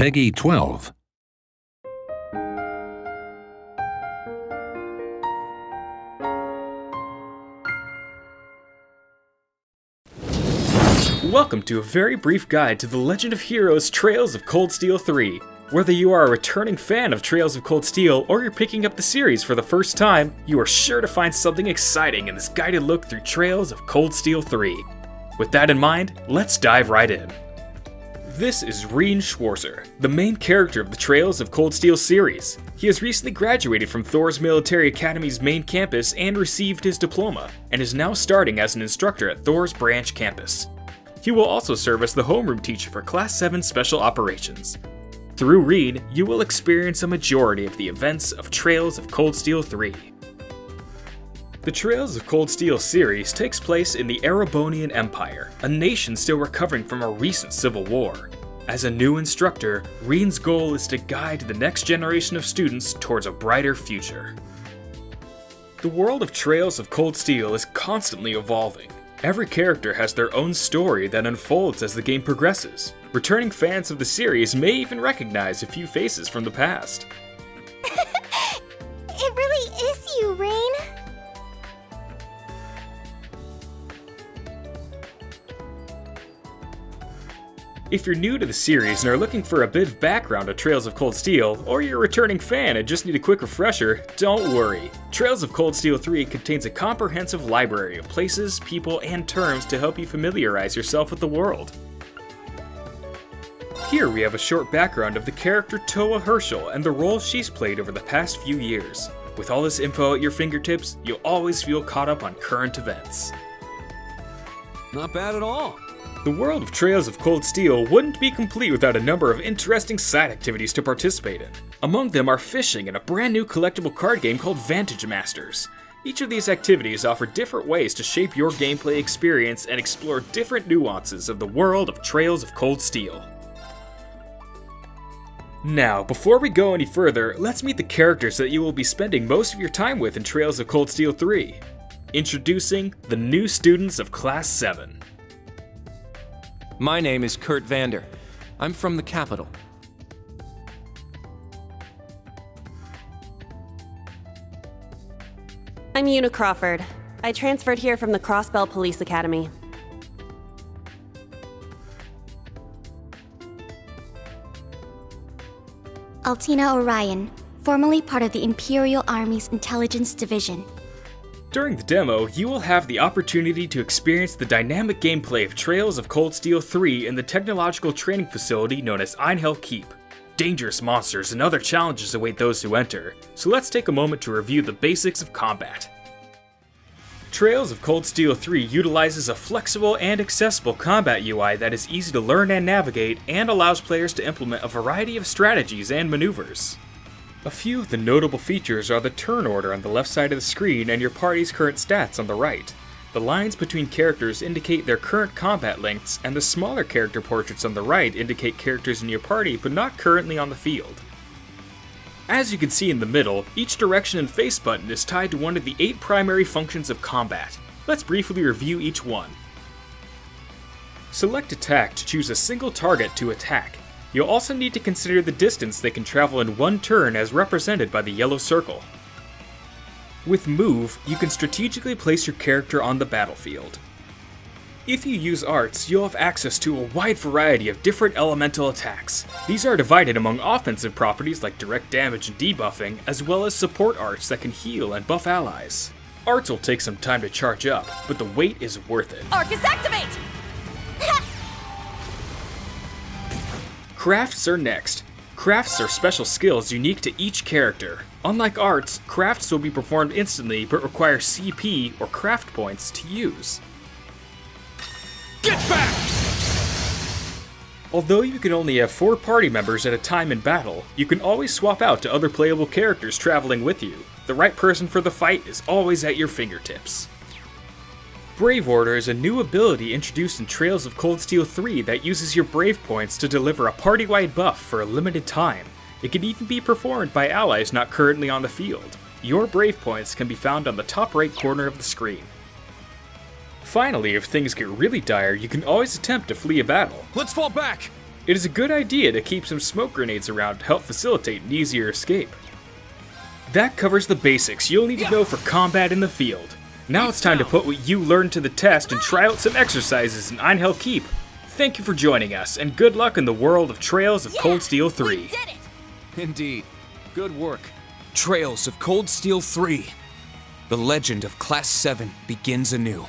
Peggy 12. Welcome to a very brief guide to The Legend of Heroes Trails of Cold Steel 3. Whether you are a returning fan of Trails of Cold Steel or you're picking up the series for the first time, you are sure to find something exciting in this guided look through Trails of Cold Steel 3. With that in mind, let's dive right in. This is Rean Schwarzer, the main character of the Trails of Cold Steel series. He has recently graduated from Thor's Military Academy's main campus and received his diploma, and is now starting as an instructor at Thor's branch campus. He will also serve as the homeroom teacher for Class 7 Special Operations. Through Rean, you will experience a majority of the events of Trails of Cold Steel 3. The Trails of Cold Steel series takes place in the Erebonian Empire, a nation still recovering from a recent civil war. As a new instructor, Rean's goal is to guide the next generation of students towards a brighter future. The world of Trails of Cold Steel is constantly evolving. Every character has their own story that unfolds as the game progresses. Returning fans of the series may even recognize a few faces from the past. It really is you, Rean. If you're new to the series and are looking for a bit of background on Trails of Cold Steel, or you're a returning fan and just need a quick refresher, don't worry. Trails of Cold Steel 3 contains a comprehensive library of places, people, and terms to help you familiarize yourself with the world. Here we have a short background of the character Toa Herschel and the role she's played over the past few years. With all this info at your fingertips, you'll always feel caught up on current events. Not bad at all. The world of Trails of Cold Steel wouldn't be complete without a number of interesting side activities to participate in. Among them are fishing and a brand new collectible card game called Vantage Masters. Each of these activities offer different ways to shape your gameplay experience and explore different nuances of the world of Trails of Cold Steel. Now, before we go any further, let's meet the characters that you will be spending most of your time with in Trails of Cold Steel 3. Introducing the new students of Class 7. My name is Kurt Vander. I'm from the capital. I'm Una Crawford. I transferred here from the Crossbell Police Academy. Altina Orion, formerly part of the Imperial Army's Intelligence Division. During the demo, you will have the opportunity to experience the dynamic gameplay of Trails of Cold Steel 3 in the technological training facility known as Einhell Keep. Dangerous monsters and other challenges await those who enter, so let's take a moment to review the basics of combat. Trails of Cold Steel 3 utilizes a flexible and accessible combat UI that is easy to learn and navigate, and allows players to implement a variety of strategies and maneuvers. A few of the notable features are the turn order on the left side of the screen and your party's current stats on the right. The lines between characters indicate their current combat lengths, and the smaller character portraits on the right indicate characters in your party but not currently on the field. As you can see in the middle, each direction and face button is tied to one of the 8 primary functions of combat. Let's briefly review each one. Select Attack to choose a single target to attack. You'll also need to consider the distance they can travel in one turn as represented by the yellow circle. With Move, you can strategically place your character on the battlefield. If you use arts, you'll have access to a wide variety of different elemental attacks. These are divided among offensive properties like direct damage and debuffing, as well as support arts that can heal and buff allies. Arts will take some time to charge up, but the wait is worth it. Arcus activate! Crafts are next. Crafts are special skills unique to each character. Unlike arts, crafts will be performed instantly but require CP or craft points to use. Get back! Although you can only have 4 party members at a time in battle, you can always swap out to other playable characters traveling with you. The right person for the fight is always at your fingertips. Brave Order is a new ability introduced in Trails of Cold Steel 3 that uses your Brave points to deliver a party-wide buff for a limited time. It can even be performed by allies not currently on the field. Your Brave points can be found on the top right corner of the screen. Finally, if things get really dire, you can always attempt to flee a battle. Let's fall back! It is a good idea to keep some smoke grenades around to help facilitate an easier escape. That covers the basics you'll need to know for combat in the field. Now it's time to put what you learned to the test and try out some exercises in Einhell Keep. Thank you for joining us, and good luck in the world of Trails of Cold Steel 3. We did it! Indeed. Good work. Trails of Cold Steel 3. The legend of Class 7 begins anew.